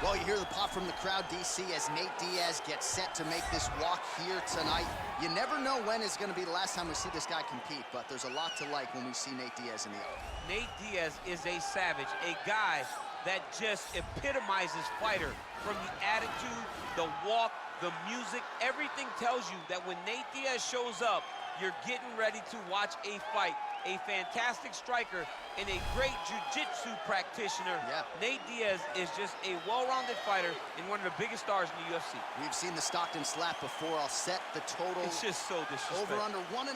Well, you hear the pop from the crowd, DC, as Nate Diaz gets set to make this walk here tonight. You never know when is going to be the last time we see this guy compete, but there's a lot to like when we see Nate Diaz in the open. Nate Diaz is a savage, a guy that just epitomizes fighter. From the attitude, the walk, the music, everything tells you that when Nate Diaz shows up, you're getting ready to watch a fight. A fantastic striker and a great jiu-jitsu practitioner. Yeah. Nate Diaz is just a well-rounded fighter and one of the biggest stars in the UFC. We've seen the Stockton slap before. I'll set the total. It's just so disrespectful. Over under 1.5. You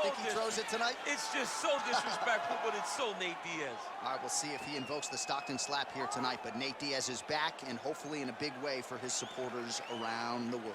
think he throws it tonight? It's just so disrespectful, but it's so Nate Diaz. All right, we'll see if he invokes the Stockton slap here tonight, but Nate Diaz is back, and hopefully in a big way for his supporters around the world.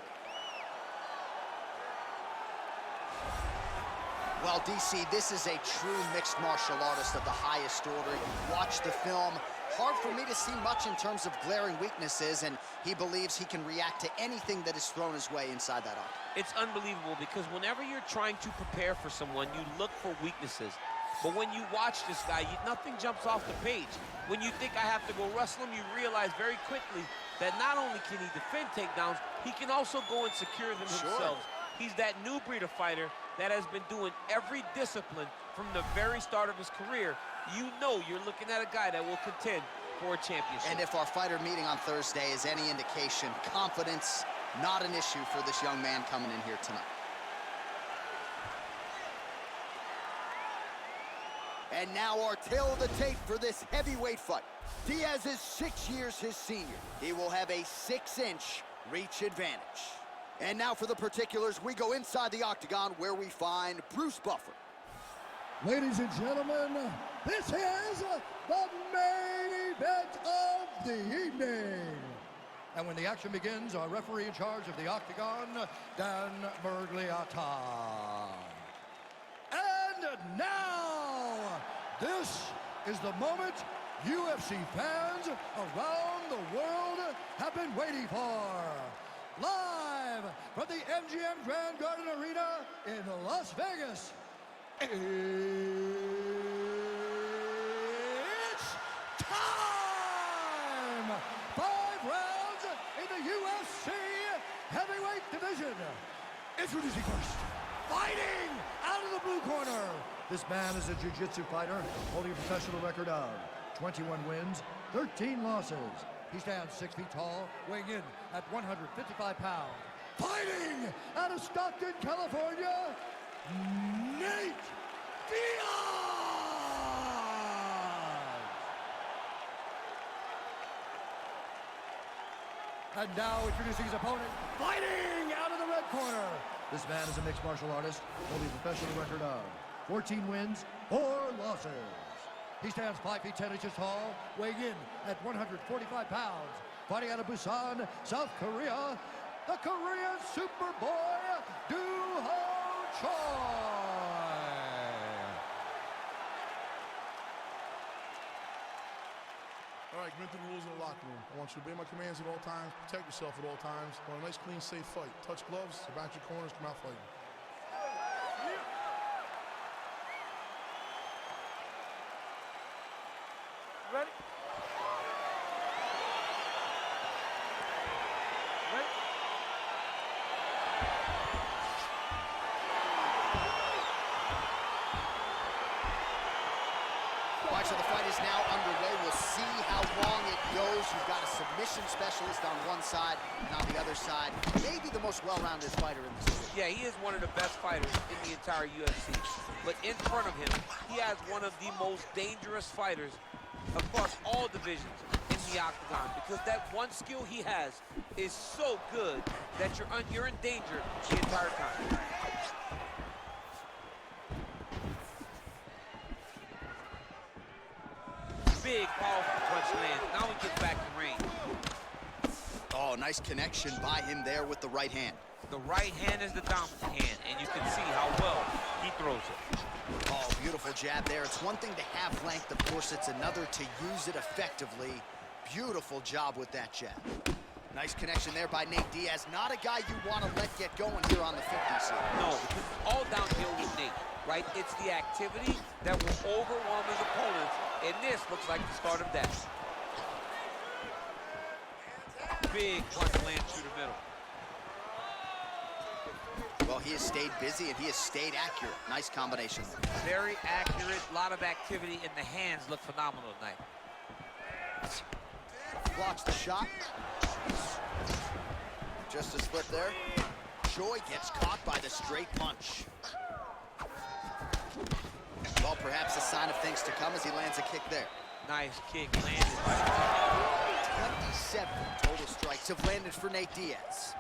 Well, DC, this is a true mixed martial artist of the highest order. You watch the film, hard for me to see much in terms of glaring weaknesses, and he believes he can react to anything that is thrown his way inside that octagon. It's unbelievable because whenever you're trying to prepare for someone, you look for weaknesses. But when you watch this guy, nothing jumps off the page. When you think I have to go wrestle him, you realize very quickly that not only can he defend takedowns, he can also go and secure them himself. He's that new breed of fighter that has been doing every discipline from the very start of his career. You know you're looking at a guy that will contend for a championship. And if our fighter meeting on Thursday is any indication, confidence, not an issue for this young man coming in here tonight. And now our tale of the tape for this heavyweight fight. Diaz is 6 years his senior. He will have a 6-inch reach advantage. And now for the particulars, we go inside the octagon where we find Bruce Buffer. Ladies and gentlemen, this is the main event of the evening. And when the action begins, our referee in charge of the octagon, Dan Mergliata. And now, this is the moment UFC fans around the world have been waiting for. Live from the MGM Grand Garden Arena in Las Vegas, it's time! 5 rounds in the UFC heavyweight division. Introducing first, fighting out of the blue corner. This man is a jiu-jitsu fighter holding a professional record of 21 wins, 13 losses. He stands 6 feet tall, weighing in at 155 pounds. Fighting out of Stockton, California, Nate Diaz! And now introducing his opponent, fighting out of the red corner. This man is a mixed martial artist, holding a professional record of 14 wins, 4 losses. He stands 5 feet 10 inches tall, weighing in at 145 pounds. Fighting out of Busan, South Korea, the Korean Superboy, Choi. All right, commit to the rules in the locker room. I want you to obey my commands at all times, protect yourself at all times. I want a nice, clean, safe fight. Touch gloves, back your corners, come out fighting. Ready? Ready? All right, so the fight is now underway. We'll see how long it goes. You've got a submission specialist on one side, and on the other side, maybe the most well-rounded fighter in this division. Yeah, he is one of the best fighters in the entire UFC. But in front of him, he has one of the most dangerous fighters across all divisions in the octagon, because that one skill he has is so good that you're in danger the entire time. Big, powerful punch lands. Now he gets back in range. Oh, nice connection by him there with the right hand. The right hand is the dominant hand, and you can see how well he throws it. Oh, beautiful jab there. It's one thing to have length, of course, it's another to use it effectively. Beautiful job with that jab. Nice connection there by Nate Diaz. Not a guy you want to let get going here on the 50s. No, because it's all downhill with Nate, right? It's the activity that will overwhelm his opponents, and this looks like the start of that. Big punch lands through the middle. Well, he has stayed busy and he has stayed accurate. Nice combination. Very accurate, a lot of activity, and the hands look phenomenal tonight. Blocks the shot. Just a split there. Choi gets caught by the straight punch. Well, perhaps a sign of things to come as he lands a kick there. Nice kick landed. 27 total strikes have landed for Nate Diaz.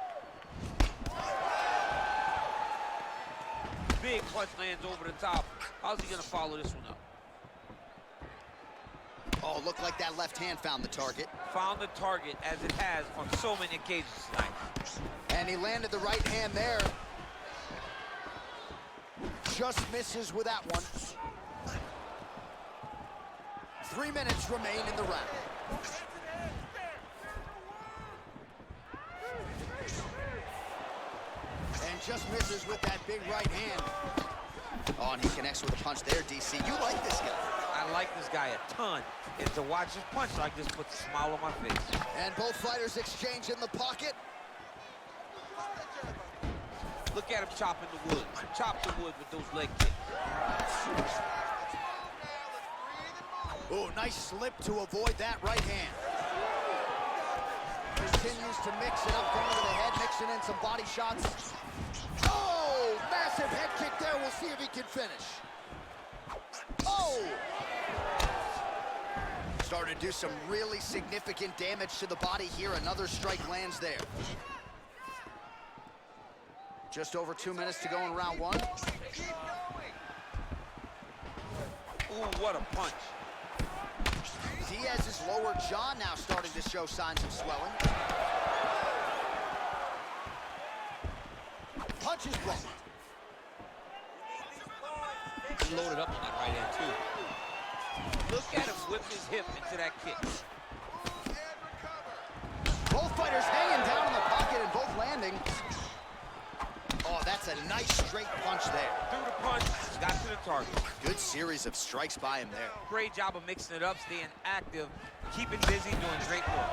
Big punch lands over the top. How's he gonna follow this one up? Oh, looked like that left hand found the target. Found the target, as it has on so many occasions tonight. And he landed the right hand there. Just misses with that one. 3 minutes remain in the round. And just misses with that big right hand. Oh, and he connects with a punch there, DC. You like this guy. I like this guy a ton. And to watch his punch like this puts a smile on my face. And both fighters exchange in the pocket. Look at him chopping the wood. Chop the wood with those leg kicks. Oh, nice slip to avoid that right hand. Continues to mix it up, going to the head, mixing in some body shots. Oh, massive head kick there. We'll see if he can finish. Oh! Starting to do some really significant damage to the body here. Another strike lands there. Just over 2 minutes to go in round one. Ooh, what a punch. Diaz's lower jaw now starting to show signs of swelling. Punch is blocked. He loaded up on that right hand, too. Look at him whip his hip into that kick. Both fighters hanging down in the pocket and both landing. Oh, that's a nice straight punch there. Threw the punch, got to the target. Good series of strikes by him there. Great job of mixing it up, staying active, keeping busy, doing great work.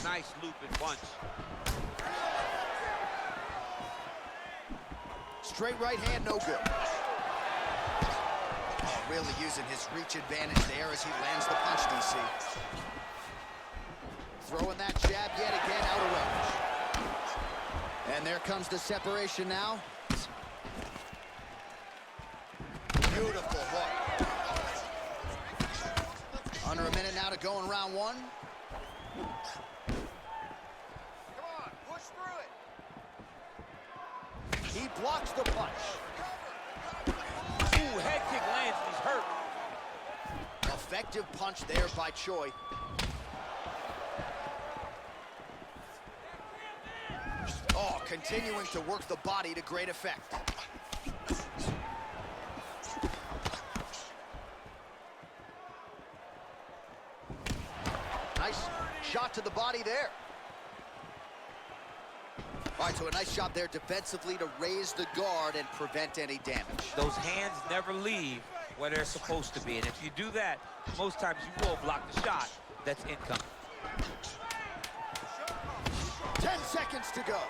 Nice looping punch. Straight right hand, no good. Oh, really using his reach advantage there as he lands the punch, DC. Throwing that jab yet again out of range. And there comes the separation now. Beautiful hook. Under a minute now to go in round one. Come on, push through it. He blocks the punch. Ooh, head kick lands, he's hurt. Effective punch there by Choi. Oh, continuing to work the body to great effect. Nice shot to the body there. All right, so a nice job there defensively to raise the guard and prevent any damage. Those hands never leave where they're supposed to be. And if you do that, most times you will block the shot that's incoming. 10 seconds to go.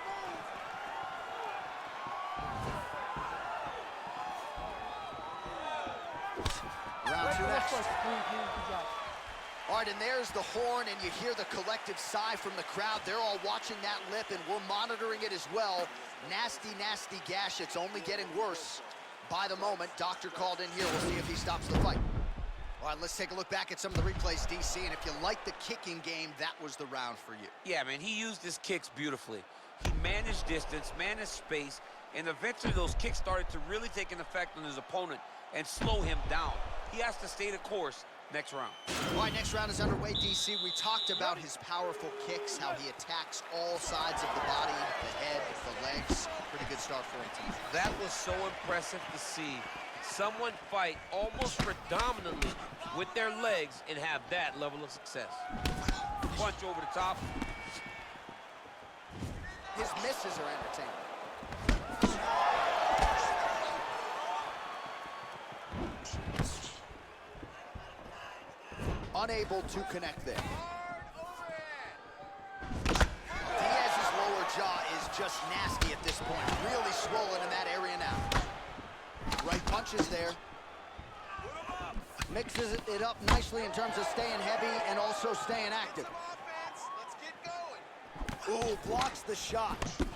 Round two next. All right, and there's the horn, and you hear the collective sigh from the crowd. They're all watching that lip, and we're monitoring it as well. Nasty, nasty gash. It's only getting worse by the moment. Doctor called in here. We'll see if he stops the fight. All right, let's take a look back at some of the replays, DC, and if you like the kicking game, that was the round for you. Yeah, man, he used his kicks beautifully. He managed distance, managed space, and eventually those kicks started to really take an effect on his opponent and slow him down. He has to stay the course next round. All right, next round is underway, DC. We talked about his powerful kicks, how he attacks all sides of the body, the head, the legs. Pretty good start for him tonight. That was so impressive to see. Someone fight almost predominantly with their legs and have that level of success. Punch over the top. His misses are entertaining. Unable to connect there. just nasty at this point. Really swollen in that area now. Right punches there. Mixes it up nicely in terms of staying heavy and also staying active. Let's get going. Ooh, blocks the shot. Good.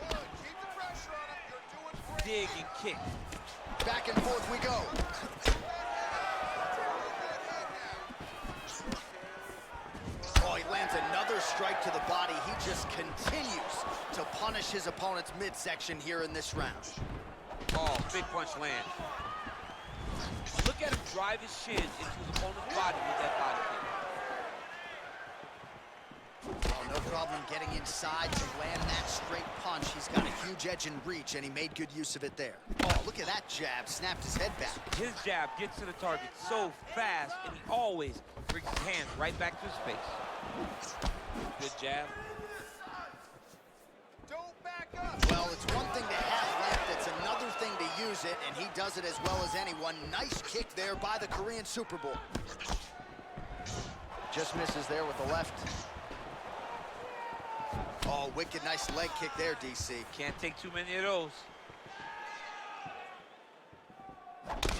Keep the pressure on him. You're doing great. Dig and kick. Back and forth we go. Oh, he lands another strike to the body. He just continues to punish his opponent's midsection here in this round. Oh, big punch land. Look at him drive his shin into his opponent's body with that body kick. Oh, no problem getting inside to land that straight punch. He's got a huge edge and reach, and he made good use of it there. Oh, look at that jab. Snapped his head back. His jab gets to the target so fast, and he always brings his hands right back to his face. Good jab. Don't back up. Well, it's one thing to have left. It's another thing to use it, and he does it as well as anyone. Nice kick there by the Korean Super Bowl. Just misses there with the left. Oh, wicked nice leg kick there, DC. Can't take too many of those.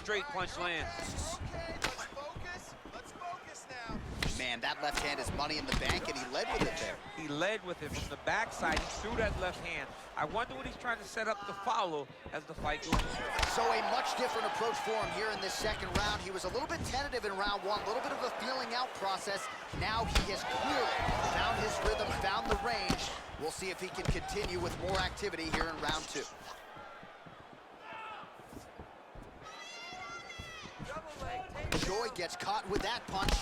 Straight punch lands. Okay, let's focus now. Man, that left hand is money in the bank, and he led with it there. He led with it from the backside. He threw that left hand. I wonder what he's trying to set up to follow as the fight goes on. So a much different approach for him here in this second round. He was a little bit tentative in round one, a little bit of a feeling out process. Now he has clearly found his rhythm, found the range. We'll see if he can continue with more activity here in round two. Choi gets caught with that punch.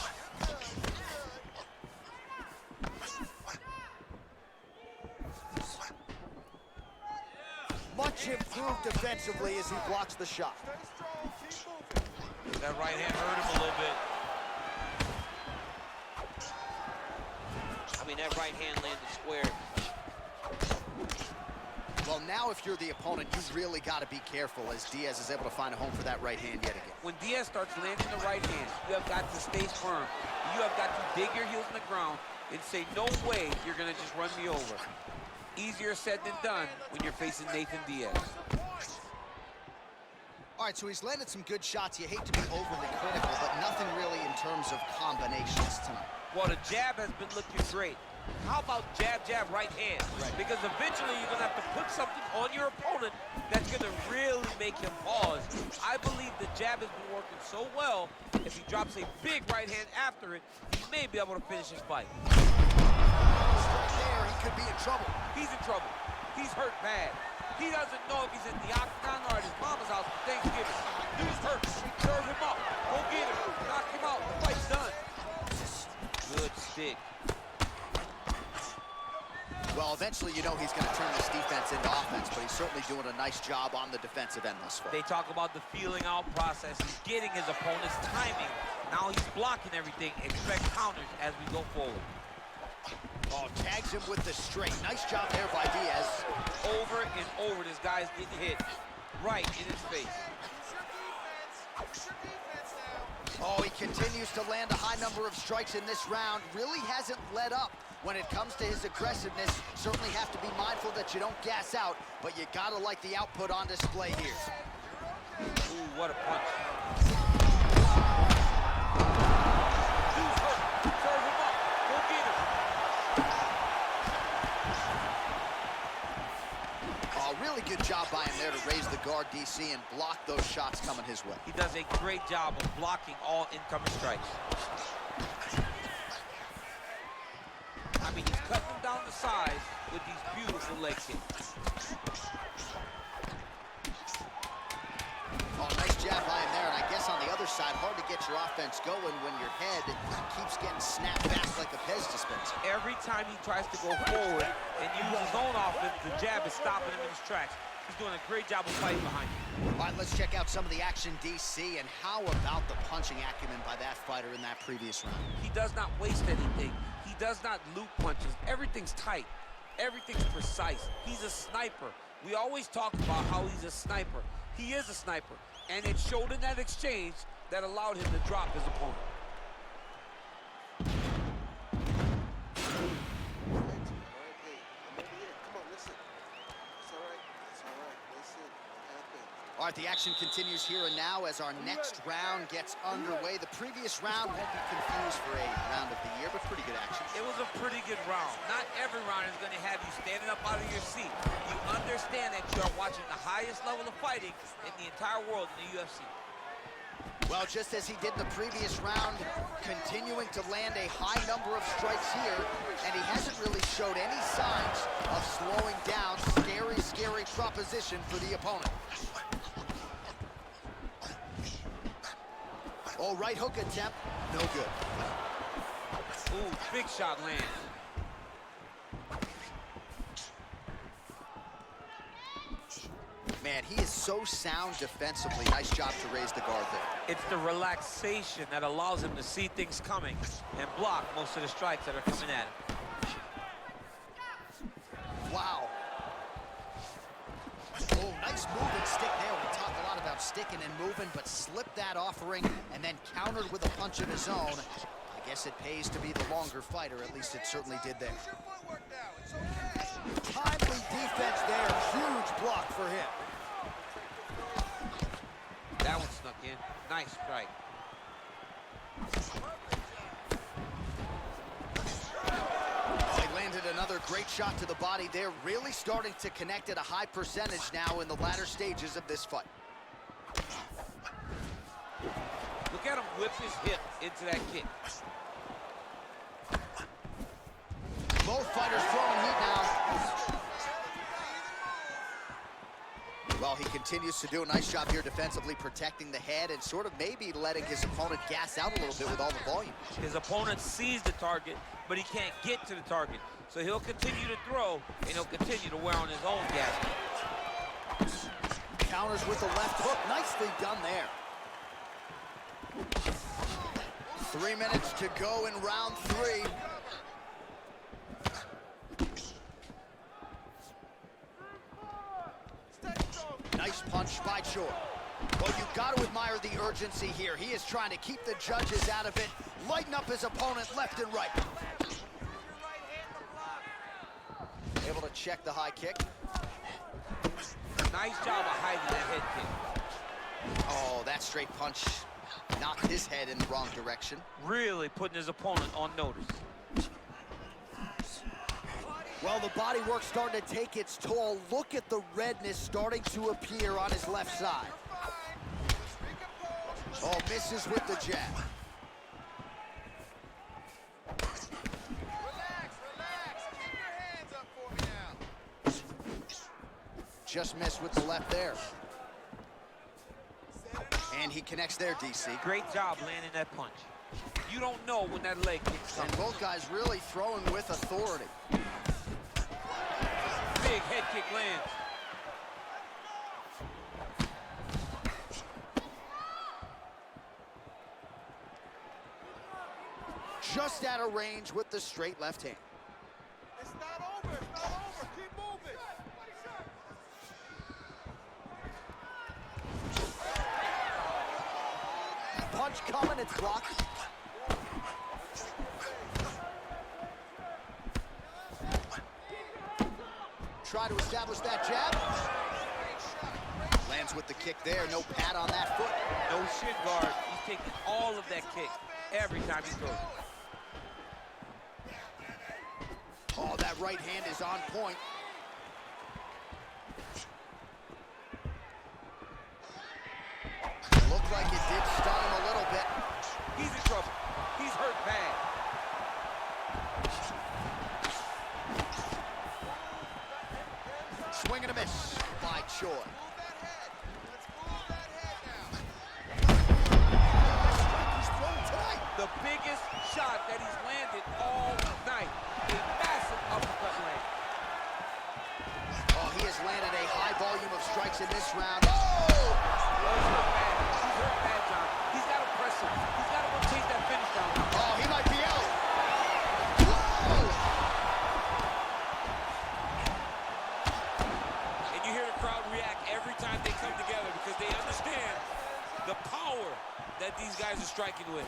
Much improved defensively as he blocks the shot. That right hand hurt him a little bit. I mean, that right hand landed square. Well, now if you're the opponent, you really got to be careful as Diaz is able to find a home for that right hand yet again. When Diaz starts landing the right hand, you have got to stay firm. You have got to dig your heels in the ground and say, no way you're going to just run me over. Easier said than done when you're facing Nathan Diaz. All right, so he's landed some good shots. You hate to be overly critical, but nothing really in terms of combinations tonight. Well, the jab has been looking great. How about jab, jab, right hand? Right. Because eventually you're going to have to put something on your opponent that's going to really make him pause. I believe the jab has been working so well, if he drops a big right hand after it, he may be able to finish his fight. Right there, he could be in trouble. He's in trouble. He's hurt bad. He doesn't know if he's in the octagon or at his mama's house for Thanksgiving. He's hurt. Serve him up. Go get him. Knock him out. The fight's done. Good stick. Well, eventually you know he's going to turn this defense into offense, but he's certainly doing a nice job on the defensive end thus far. They talk about the feeling out process. He's getting his opponent's timing. Now he's blocking everything. Expect counters as we go forward. Oh, tags him with the straight. Nice job there by Diaz. Over and over, this guy's getting hit right in his face. It's your defense now. Oh, he continues to land a high number of strikes in this round. Really hasn't let up when it comes to his aggressiveness. Certainly have to be mindful that you don't gas out, but you gotta like the output on display here. Ooh, what a punch. Really good job by him there to raise the guard, DC, and block those shots coming his way. He does a great job of blocking all incoming strikes. I mean, he's cutting them down the sides with these beautiful leg kicks. Oh, nice jab by him there, and I guess on the other side, hard to get your offense going when your head keeps getting snapped back like a Pez dispenser. Every time he tries to go forward and use his own offense, the jab is stopping him in his tracks. He's doing a great job of fighting behind him. All right, let's check out some of the action, DC, and how about the punching acumen by that fighter in that previous round? He does not waste anything. He does not loop punches. Everything's tight. Everything's precise. He's a sniper. We always talk about how he's a sniper. He is a sniper, and it showed in that exchange that allowed him to drop his opponent. All right, the action continues here and now as our next round gets underway. The previous round won't be confused for a round of the year, but pretty good action. It was a pretty good round. Not every round is going to have you standing up out of your seat. You understand that you are watching the highest level of fighting in the entire world in the UFC. Well, just as he did in the previous round, continuing to land a high number of strikes here, and he hasn't really showed any signs of slowing down. Scary, scary proposition for the opponent. Oh, right hook attempt, no good. Ooh, big shot lands. Man, he is so sound defensively. Nice job to raise the guard there. It's the relaxation that allows him to see things coming and block most of the strikes that are coming at him. Wow. Oh, nice moving stick there. We talk a lot about sticking and moving, but slipped that offering and then countered with a punch of his own. I guess it pays to be the longer fighter. At least it certainly did there. Get your footwork now. It's okay. Timely defense there. Huge block for him. That one snuck in. Nice strike. He landed another great shot to the body there. Really starting to connect at a high percentage now in the latter stages of this fight. Look at him whip his hip into that kick. Both fighters throwing heat now. Well, he continues to do a nice job here defensively, protecting the head and sort of maybe letting his opponent gas out a little bit with all the volume. His opponent sees the target, but he can't get to the target. So he'll continue to throw, and he'll continue to wear on his own gas. Counters with the left hook. Nicely done there. 3 minutes to go in round 3. Nice punch by Choi. Well, you've got to admire the urgency here. He is trying to keep the judges out of it, lighten up his opponent left and right. Able to check the high kick. Nice job of hiding that head kick. Oh, that straight punch knocked his head in the wrong direction. Really putting his opponent on notice. Well, the body work starting to take its toll. Look at the redness starting to appear on his left side. Oh, misses with the jab. Relax, relax. Keep your hands up for me now. Just missed with the left there. And he connects there, DC. Great job landing that punch. You don't know when that leg kicks And coming. both guys really throwing with authority. Big head kick lands. Just out of range with the straight left hand. It's not over. It's not over. Keep moving. Punch coming, it's blocked. Try to establish that jab. Lands with the kick there, no pad on that foot. No shin guard. He's taking all of that kick every time he throws. Oh, that right hand is on point. Looked like it did stun him a little bit. He's in trouble. He's hurt bad. Swing and a miss by Choi. Move that head. Let's move that head now. He's thrown tonight. The biggest shot that he's landed all night. A massive uppercut land. Oh, he has landed a high volume of strikes in this round. Oh! He's hurt bad. He's hurt bad, John. He's got to press him. He's got to go chase that finish down. Oh, he might be out. Whoa! And you hear the crowd react every time they come together because they understand the power that these guys are striking with.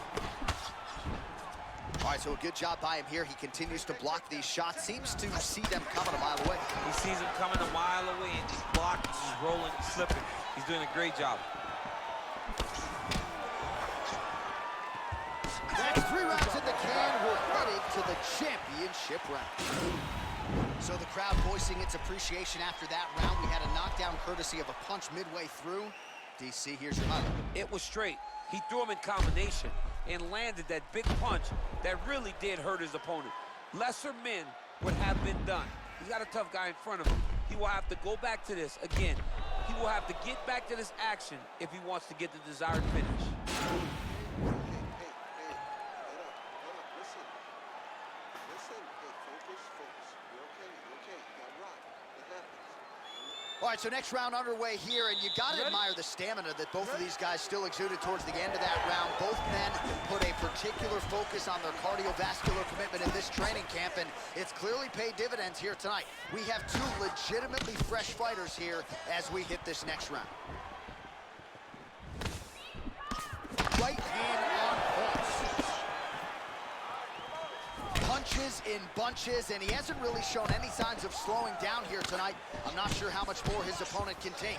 All right, so a good job by him here. He continues to block these shots. Seems to see them coming a mile away. He sees them coming a mile away and he's blocking, he's rolling, slipping. He's doing a great job. That's 3 rounds in the can. We're headed to the championship round. So the crowd voicing its appreciation after that round. We had a knockdown courtesy of a punch midway through. DC, here's your highlight. It was straight. He threw him in combination and landed that big punch that really did hurt his opponent. Lesser men would have been done. He's got a tough guy in front of him. He will have to go back to this again. He will have to get back to this action if he wants to get the desired finish. All right, so next round underway here, and you got to admire the stamina that both of these guys still exuded towards the end of that round. Both men put a particular focus on their cardiovascular commitment in this training camp, and it's clearly paid dividends here tonight. We have 2 legitimately fresh fighters here as we hit this next round. Right hand on pulse. Punches in bunches, and he hasn't really shown any signs of slowing down here tonight. I'm not sure how much more his opponent can take.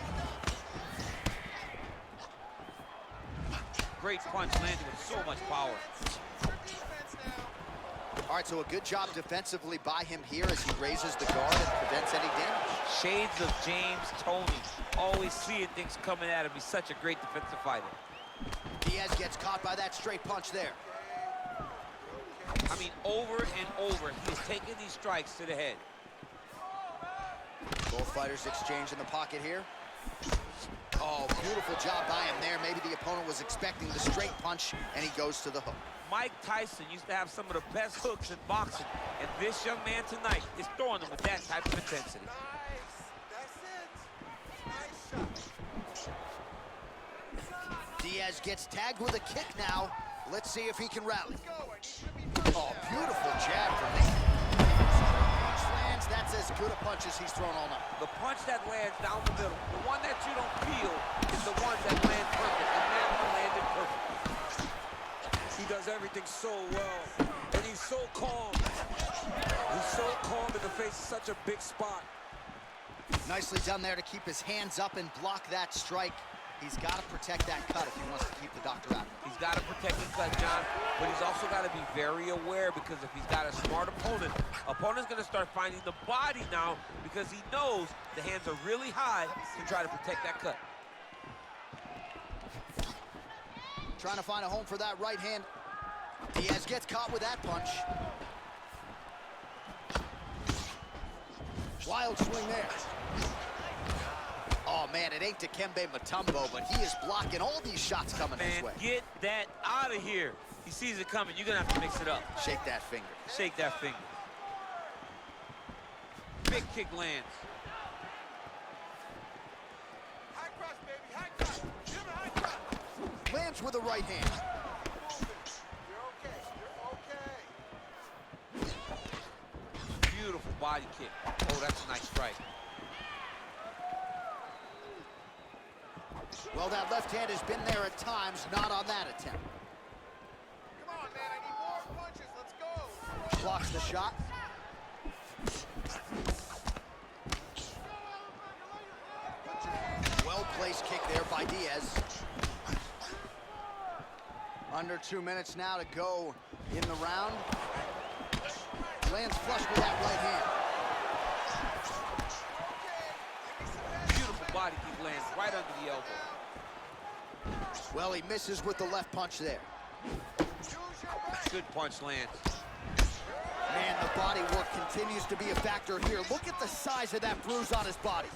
Great punch landed with so much power. All right, so a good job defensively by him here as he raises the guard and prevents any damage. Shades of James Toney. Always seeing things coming at him. He's such a great defensive fighter. Diaz gets caught by that straight punch there. I mean, over and over, he's taking these strikes to the head. Both fighters exchange in the pocket here. Oh, beautiful job by him there. Maybe the opponent was expecting the straight punch, and he goes to the hook. Mike Tyson used to have some of the best hooks in boxing, and this young man tonight is throwing them with that type of intensity. Nice. That's it. Nice shot. Diaz gets tagged with a kick now. Let's see if he can rally. Go. I need you to be first Oh, now. beautiful jab from me. Punch lands. That's as good a punch as he's thrown all night. The punch that lands down the middle, the one that you don't feel, is the ones that land perfect, and that one landed perfect. He does everything so well, and he's so calm. He's so calm in the face of such a big spot. Nicely done there to keep his hands up and block that strike. He's got to protect that cut if he wants to keep the doctor out. He's got to protect the cut, John, but he's also got to be very aware, because if he's got a smart opponent's going to start finding the body now, because he knows the hands are really high to try to protect that cut. Trying to find a home for that right hand. Diaz gets caught with that punch. Wild swing there. Oh, man, it ain't Dikembe Mutombo, but he is blocking all these shots coming his Man, way. get that out of here. He sees it coming. You're going to have to mix it up. Shake that finger. Shake that finger. Big kick lands. High cross, baby. High cross. Give him a high cross. Lands with a right hand. You're okay. Beautiful body kick. Oh, that's a nice strike. Well, that left hand has been there at times, not on that attempt. Come on, man. I need more punches. Let's go. Blocks the shot. Well-placed kick there by Diaz. Under 2 minutes now to go in the round. Lands flush with that right hand. Beautiful body kick lands right under the elbow. Well, he misses with the left punch there. Good punch lands. Man, the body work continues to be a factor here. Look at the size of that bruise on his body.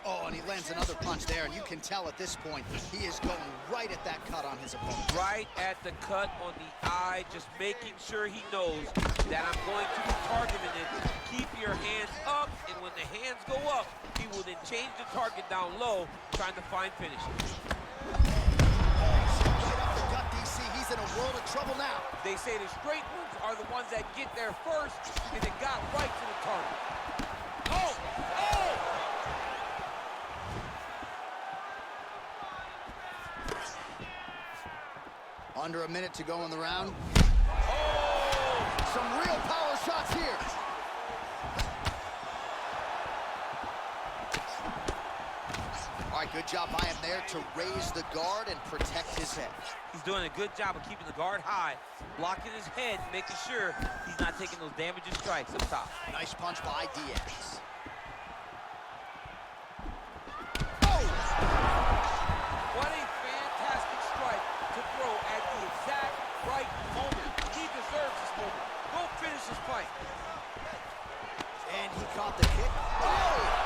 Oh, and he lands another punch there, and you can tell at this point he is going right at that cut on his opponent. Right at the cut on the eye, just making sure he knows that I'm going to be targeting it. Keep your hands up, and when the hands go up, he will then change the target down low, trying to find finishes. Right up the gut, DC. He's in a world of trouble now. They say the straight moves are the ones that get there first, and it got right to the target. Oh! Oh! Under a minute to go in the round. Oh! Some real power shots here. All right, good job by him there to raise the guard and protect his head. He's doing a good job of keeping the guard high, blocking his head, making sure he's not taking those damaging strikes up top. Nice punch by Diaz. What a fantastic strike to throw at the exact right moment. He deserves this moment. Go finish this fight. And he caught the kick. Oh!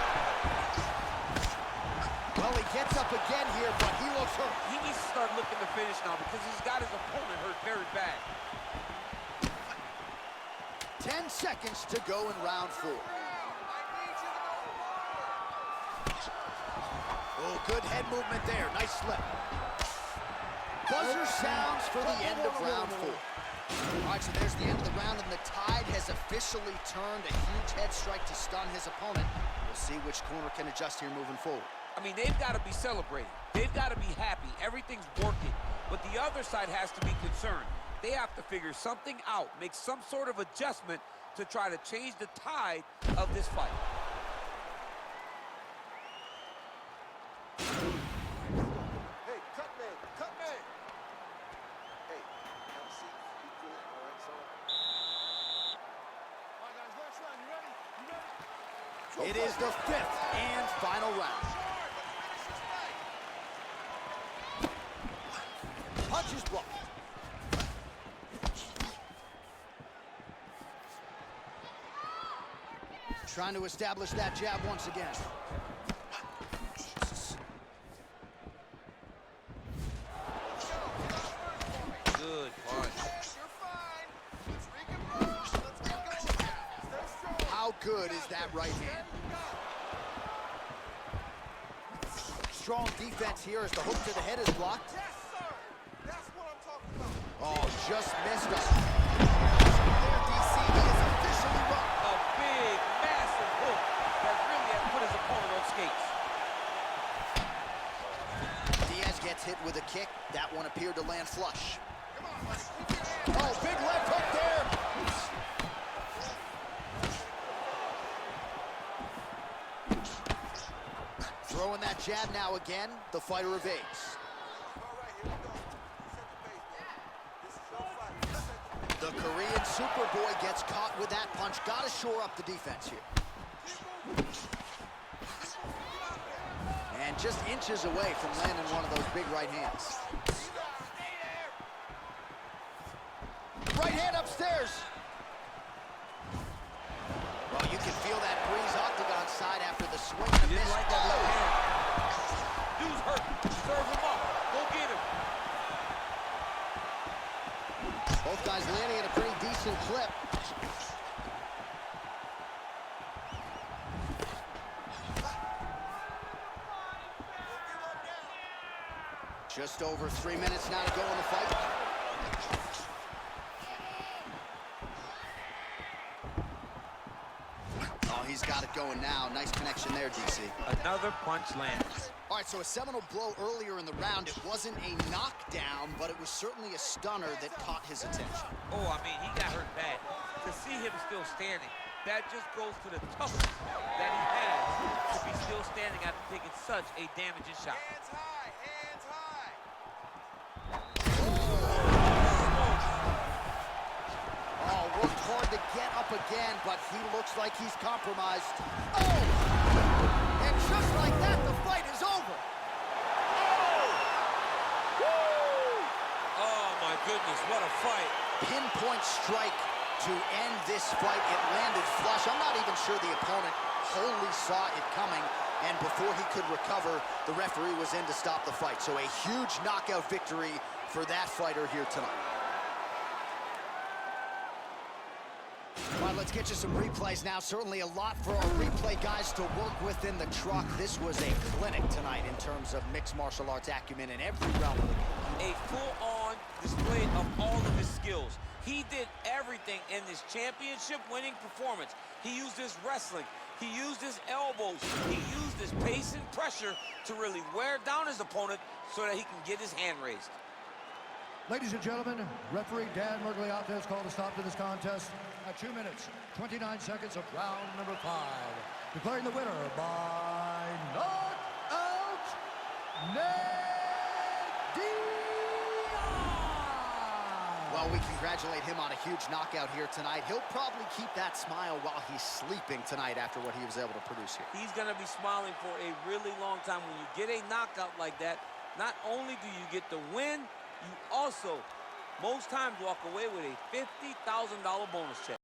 Well, he gets up again here, but he looks hurt. He needs to start looking to finish now because he's got his opponent hurt very bad. 10 seconds to go in round 4. Oh, good head movement there. Nice slip. Buzzer sounds for the end of round 4. All right, so there's the end of the round, and the tide has officially turned. A huge head strike to stun his opponent. We'll see which corner can adjust here moving forward. I mean, they've got to be celebrating. They've got to be happy. Everything's working. But the other side has to be concerned. They have to figure something out, make some sort of adjustment to try to change the tide of this fight. Hey, cut me, cut me. Hey, have a seat. Be cool. All right, son. All right, guys, last round. You ready? You ready? It is the 5th and final round. Punches blocked. Trying to establish that jab once again. Good punch. You're fine. Let's recompose. Let's get going. Stay strong. How good is that right hand? Strong defense here as the hook to the head is blocked. Yes, sir. That's what I'm talking about. Oh, just missed us. There, DC, he is officially run. A big, massive hook that really has put his opponent on skates. Diaz gets hit with a kick. That one appeared to land flush. Come on, buddy. Keep your hands. Oh, big left hook there. Throwing that jab now again. The fighter evades. All right, here we go. Set the pace, man. This is your fight. Set the The Korean Superboy gets caught with that punch. Got to shore up the defense here. And just inches away from landing one of those big right hands. Right hand upstairs. Well, you can feel that breeze octagon side after the swing and a He miss. didn't like that left hand. Dude's hurt. Serve him up. Go get him. Both guys landing at a pretty decent clip. Just over 3 minutes now to go in the fight. Oh, he's got it going now. Nice connection there, DC. Another punch lands. All right, so a seminal blow earlier in the round. It wasn't a knockdown, but it was certainly a stunner that caught his attention. Oh, I mean, he got hurt bad. To see him still standing, that just goes to the toughness that he has to be still standing after taking such a damaging shot. hands high. Hands high. Oh, worked hard to get up again, but he looks like he's compromised. Oh! And just like that, the fight is over. Oh, my goodness, what a fight. Pinpoint strike to end this fight. It landed flush. I'm not even sure the opponent wholly saw it coming, and before he could recover, the referee was in to stop the fight. So a huge knockout victory for that fighter here tonight. All right, let's get you some replays now. Certainly a lot for our replay guys to work with in the truck. This was a clinic tonight in terms of mixed martial arts acumen in every realm of the game. A full-on display of all of his skills. He did everything in this championship-winning performance. He used his wrestling. He used his elbows. He used his pace and pressure to really wear down his opponent so that he can get his hand raised. Ladies and gentlemen, referee Dan Mergliata has called a stop to this contest at 2 minutes, 29 seconds of round number 5. Declaring the winner by knockout Well, we congratulate him on a huge knockout here tonight. He'll probably keep that smile while he's sleeping tonight after what he was able to produce here. He's going to be smiling for a really long time. When you get a knockout like that, not only do you get the win, you also, most times, walk away with a $50,000 bonus check.